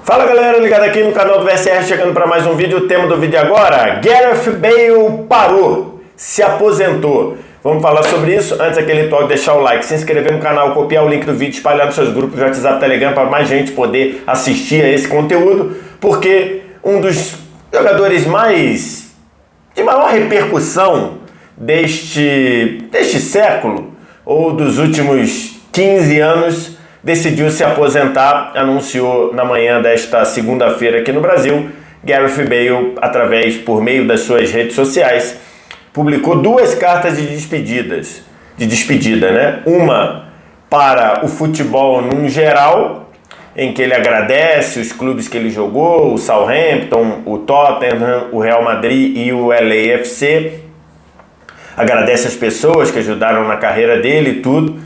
Fala galera, ligado aqui no canal do VSR, chegando para mais um vídeo. O tema do vídeo agora: Gareth Bale parou, se aposentou. Vamos falar sobre isso. Antes aquele ritual, deixar o like, se inscrever no canal, copiar o link do vídeo, espalhar nos seus grupos de WhatsApp, Telegram, para mais gente poder assistir a esse conteúdo, porque um dos jogadores de maior repercussão deste século, ou dos últimos 15 anos, decidiu se aposentar, anunciou na manhã desta segunda-feira aqui no Brasil. Gareth Bale, por meio das suas redes sociais, publicou duas cartas de despedida, né? Uma para o futebol num geral, em que ele agradece os clubes que ele jogou, o Southampton, o Tottenham, o Real Madrid e o LAFC. Agradece as pessoas que ajudaram na carreira dele e tudo.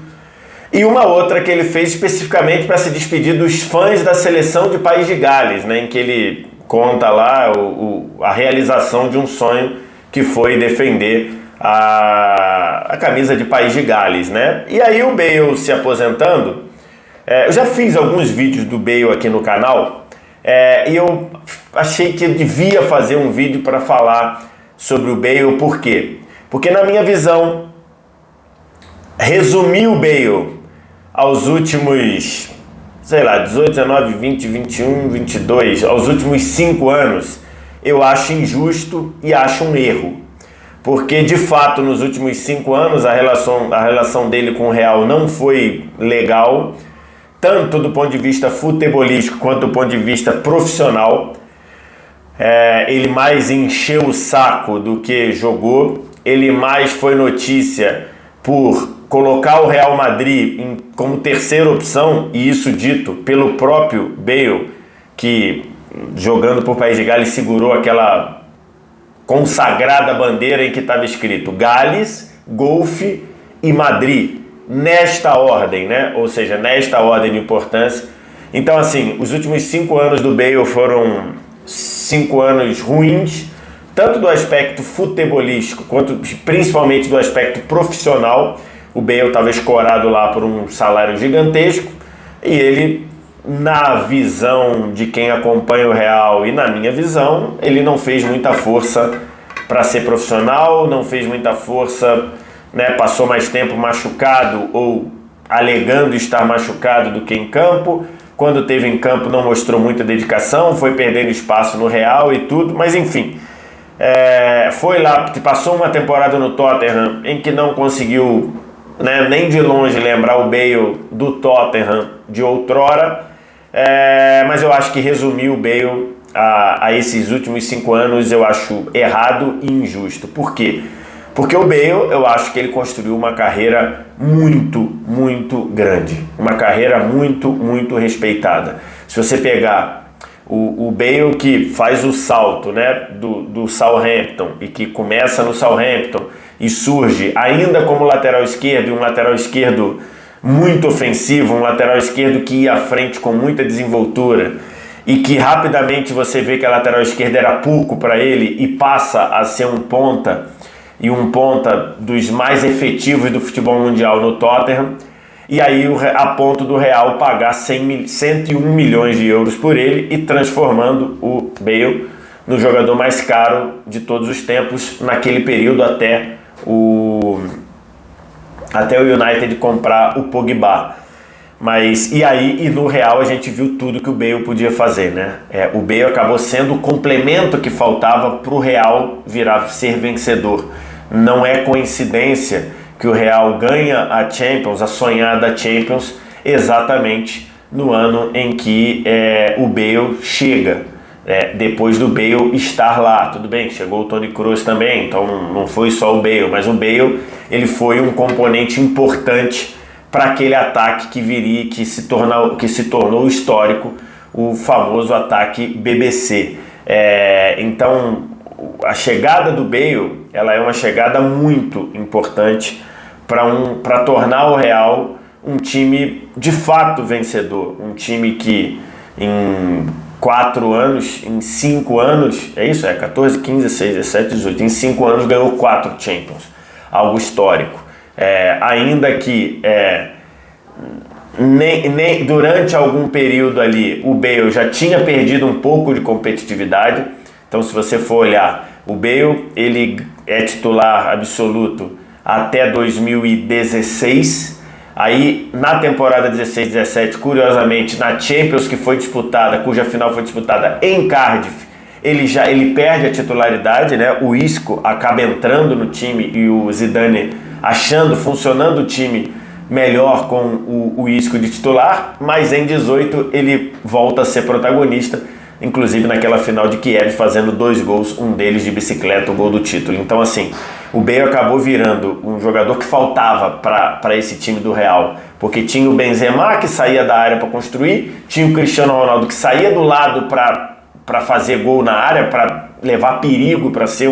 E uma outra que ele fez especificamente para se despedir dos fãs da seleção de País de Gales, né, em que ele conta lá a realização de um sonho, que foi defender a camisa de País de Gales, né? E aí o Bale se aposentando, eu já fiz alguns vídeos do Bale aqui no canal, e eu achei que eu devia fazer um vídeo para falar sobre o Bale. Por quê? Porque na minha visão, resumir o Bale aos últimos, 18, 19, 20, 21, 22, aos últimos 5 anos, eu acho injusto e acho um erro. Porque, de fato, nos últimos 5 anos, a relação dele com o Real não foi legal, tanto do ponto de vista futebolístico quanto do ponto de vista profissional. Ele mais encheu o saco do que jogou, ele mais foi notícia por colocar o Real Madrid como terceira opção, e isso dito pelo próprio Bale, que jogando por País de Gales segurou aquela consagrada bandeira em que estava escrito Gales, Golfe e Madrid, nesta ordem, né? Ou seja, nesta ordem de importância. Então, assim, os últimos 5 anos do Bale foram 5 anos ruins, tanto do aspecto futebolístico quanto principalmente do aspecto profissional. O Bale estava escorado lá por um salário gigantesco, e ele, na visão de quem acompanha o Real e na minha visão, ele não fez muita força para ser profissional, não fez muita força, né? Passou mais tempo machucado ou alegando estar machucado do que em campo. Quando teve em campo não mostrou muita dedicação, foi perdendo espaço no Real e tudo, mas enfim, foi lá, passou uma temporada no Tottenham em que não conseguiu, né, nem de longe lembrar o Bale do Tottenham de outrora, mas eu acho que resumir o Bale a esses últimos 5 anos eu acho errado e injusto. Por quê? Porque o Bale, eu acho que ele construiu uma carreira muito, muito grande, uma carreira muito, muito respeitada. Se você pegar o Bale, que faz o salto, né, do Southampton, e que começa no Southampton e surge ainda como lateral esquerdo, e um lateral esquerdo muito ofensivo, um lateral esquerdo que ia à frente com muita desenvoltura, e que rapidamente você vê que a lateral esquerda era pouco para ele e passa a ser um ponta, e um ponta dos mais efetivos do futebol mundial no Tottenham. E aí a ponto do Real pagar 101 milhões de euros por ele, e transformando o Bale no jogador mais caro de todos os tempos naquele período, até o United comprar o Pogba. E no Real a gente viu tudo que o Bale podia fazer, né? O Bale acabou sendo o complemento que faltava para o Real ser vencedor. Não é coincidência que o Real ganha a Champions, a sonhada Champions, exatamente no ano em que o Bale chega. Depois do Bale estar lá, tudo bem, chegou o Toni Kroos também, então não foi só o Bale, mas o Bale, ele foi um componente importante para aquele ataque que se tornou histórico, o famoso ataque BBC. Então, a chegada do Bale, ela é uma chegada muito importante para tornar o Real um time de fato vencedor, um time que em 4 anos, em 5 anos, 14, 15, 16, 17, 18, em 5 anos ganhou 4 Champions, algo histórico. Ainda que nem durante algum período ali o Bale já tinha perdido um pouco de competitividade. Então, se você for olhar, o Bale ele é titular absoluto até 2016. Aí na temporada 16-17, curiosamente, na Champions que foi disputada, cuja final foi disputada em Cardiff, ele perde a titularidade, né? O Isco acaba entrando no time e o Zidane funcionando o time melhor com o Isco de titular, mas em 18 ele volta a ser protagonista, inclusive naquela final de Kiev, fazendo 2 gols, um deles de bicicleta, o gol do título. Então assim, o Bale acabou virando um jogador que faltava para esse time do Real, porque tinha o Benzema que saía da área para construir, tinha o Cristiano Ronaldo que saía do lado para fazer gol na área, para levar perigo, para ser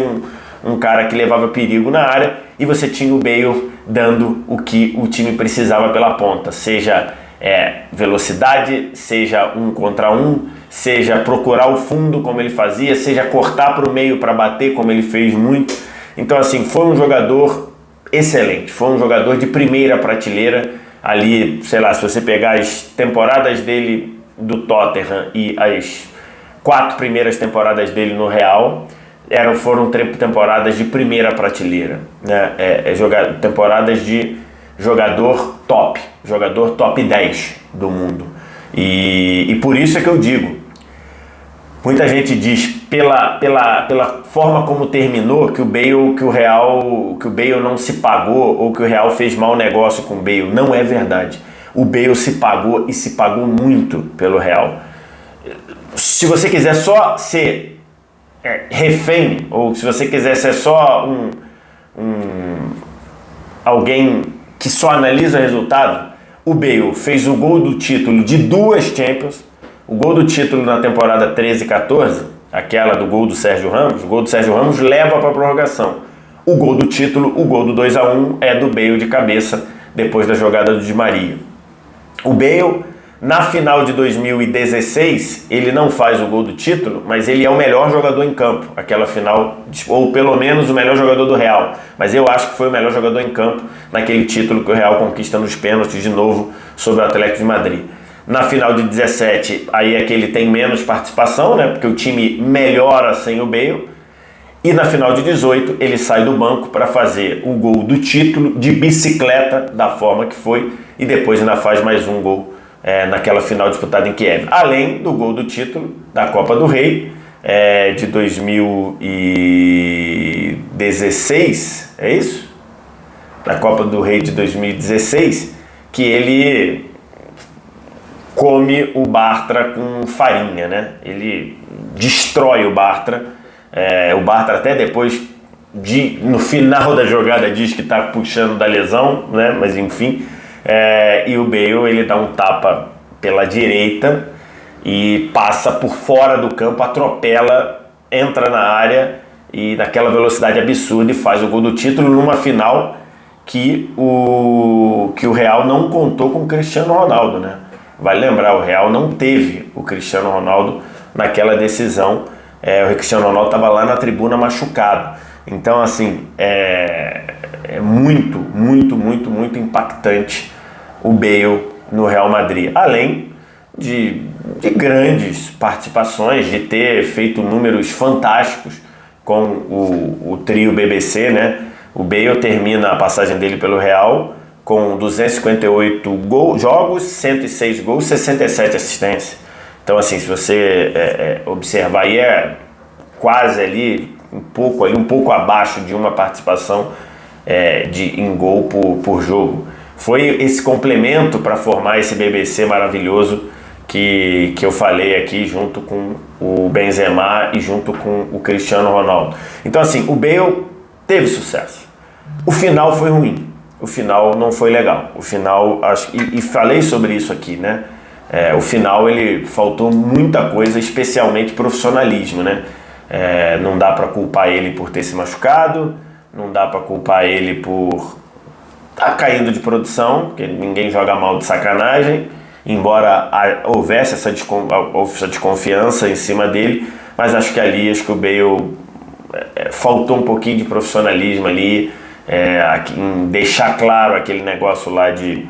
um cara que levava perigo na área, e você tinha o Bale dando o que o time precisava pela ponta, seja velocidade, seja 1 contra 1, seja procurar o fundo como ele fazia, seja cortar para o meio para bater como ele fez muito. Então assim, foi um jogador excelente, foi um jogador de primeira prateleira ali, sei lá, se você pegar as temporadas dele do Tottenham e as 4 primeiras temporadas dele no Real, foram temporadas de primeira prateleira, né? Temporadas de jogador top 10 do mundo. E por isso é que eu digo, muita gente diz pela forma como terminou que o Bale não se pagou, ou que o Real fez mau negócio com o Bale. Não é verdade. O Bale se pagou, e se pagou muito pelo Real. Se você quiser só ser refém, ou se você quiser ser só alguém que só analisa o resultado, o Bale fez o gol do título de 2 Champions, o gol do título na temporada 13-14, aquela do gol do Sérgio Ramos. O gol do Sérgio Ramos leva para a prorrogação. O gol do título, o gol do 2-1, é do Bale de cabeça, depois da jogada do Di Maria. O Bale, na final de 2016, ele não faz o gol do título, mas ele é o melhor jogador em campo, aquela final, ou pelo menos o melhor jogador do Real, mas eu acho que foi o melhor jogador em campo naquele título que o Real conquista nos pênaltis de novo sobre o Atlético de Madrid. Na final de 17, aí é que ele tem menos participação, né, porque o time melhora sem o Bale. E na final de 18, ele sai do banco para fazer o gol do título de bicicleta, da forma que foi, e depois ainda faz mais um gol naquela final disputada em Kiev. Além do gol do título da Copa do Rei de 2016, é isso? Da Copa do Rei de 2016, que ele come o Bartra com farinha, né? Ele destrói o Bartra. O Bartra até depois, no final da jogada, diz que está puxando da lesão, né? Mas enfim. E o Bale, ele dá um tapa pela direita e passa por fora do campo, atropela, entra na área e naquela velocidade absurda e faz o gol do título numa final que o Real não contou com o Cristiano Ronaldo, né? Vale lembrar, o Real não teve o Cristiano Ronaldo naquela decisão. O Cristiano Ronaldo estava lá na tribuna machucado. Então, assim, é muito, muito, muito, muito impactante o Bale no Real Madrid. Além de grandes participações, de ter feito números fantásticos com o trio BBC, né? O Bale termina a passagem dele pelo Real com 258 jogos, 106 gols, 67 assistências. Então, assim, se você observar aí, quase ali, um pouco abaixo de uma participação em gol por jogo. Foi esse complemento para formar esse BBC maravilhoso que eu falei aqui, junto com o Benzema e junto com o Cristiano Ronaldo. Então, assim, o Bale teve sucesso. O final foi ruim. O final não foi legal. O final, e falei sobre isso aqui, né? O final, ele faltou muita coisa, especialmente profissionalismo, né? Não dá para culpar ele por ter se machucado, não dá para culpar ele por estar caindo de produção, porque ninguém joga mal de sacanagem, embora houvesse essa desconfiança em cima dele, mas acho que o Bale faltou um pouquinho de profissionalismo ali, em deixar claro aquele negócio lá de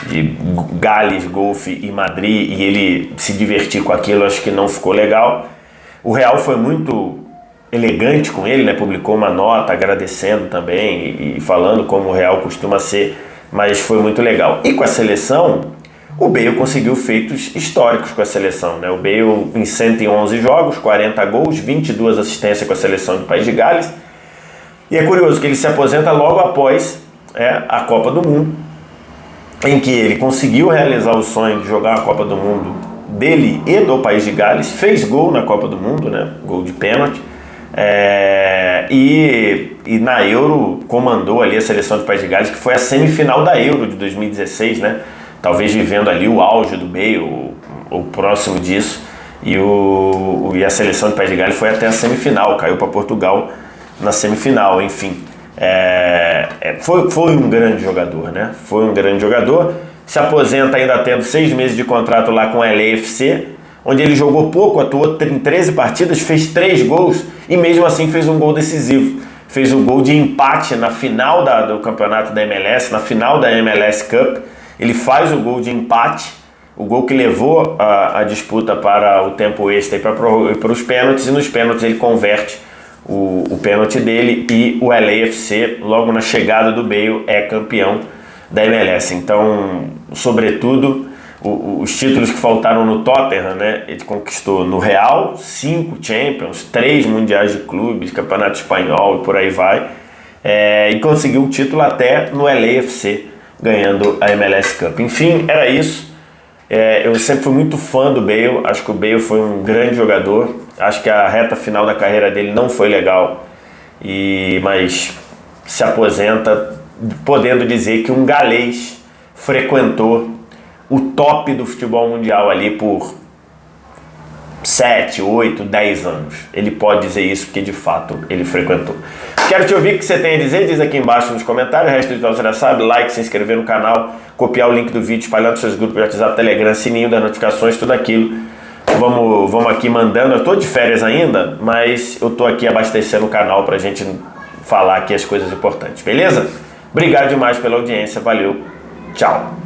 de Gales, Golfe e Madrid, e ele se divertir com aquilo, acho que não ficou legal. O Real foi muito elegante com ele, né? Publicou uma nota agradecendo também e falando como o Real costuma ser, mas foi muito legal. E com a seleção, o Bale conseguiu feitos históricos com a seleção, né? O Bale em 111 jogos, 40 gols, 22 assistências com a seleção do País de Gales. E é curioso que ele se aposenta logo após a Copa do Mundo, em que ele conseguiu realizar o sonho de jogar a Copa do Mundo dele e do País de Gales, fez gol na Copa do Mundo, né? Gol de pênalti. E na Euro comandou ali a seleção do País de Gales, que foi a semifinal da Euro de 2016, né? Talvez vivendo ali o auge do Bale, ou próximo disso, e a seleção do País de Gales foi até a semifinal, caiu para Portugal na semifinal, enfim. Foi um grande jogador, né? Foi um grande jogador. Se aposenta ainda tendo 6 meses de contrato lá com o LAFC, onde ele jogou pouco, atuou em 13 partidas, fez 3 gols e mesmo assim fez um gol decisivo. Fez o gol de empate na final do campeonato da MLS, na final da MLS Cup. Ele faz o gol de empate, o gol que levou a disputa para o tempo extra e para os pênaltis, e nos pênaltis ele converte o pênalti dele, e o LAFC, logo na chegada do Bale, é campeão da MLS. Então, sobretudo, os títulos que faltaram no Tottenham, né? Ele conquistou no Real 5 Champions, 3 Mundiais de Clubes, Campeonato Espanhol e por aí vai, e conseguiu o título até no LAFC, ganhando a MLS Cup. Enfim, era isso. Eu sempre fui muito fã do Bale, acho que o Bale foi um grande jogador, acho que a reta final da carreira dele não foi legal, mas se aposenta podendo dizer que um galês frequentou o top do futebol mundial ali por 7, 8, 10 anos. Ele pode dizer isso porque de fato ele frequentou. Quero te ouvir o que você tem a dizer, diz aqui embaixo nos comentários. O resto de tudo você já sabe, like, se inscrever no canal, copiar o link do vídeo, espalhar nos seus grupos de WhatsApp, Telegram, sininho das notificações, tudo aquilo. Vamos aqui mandando. Eu tô de férias ainda, mas eu tô aqui abastecendo o canal pra gente falar aqui as coisas importantes, beleza? Obrigado demais pela audiência, valeu, tchau!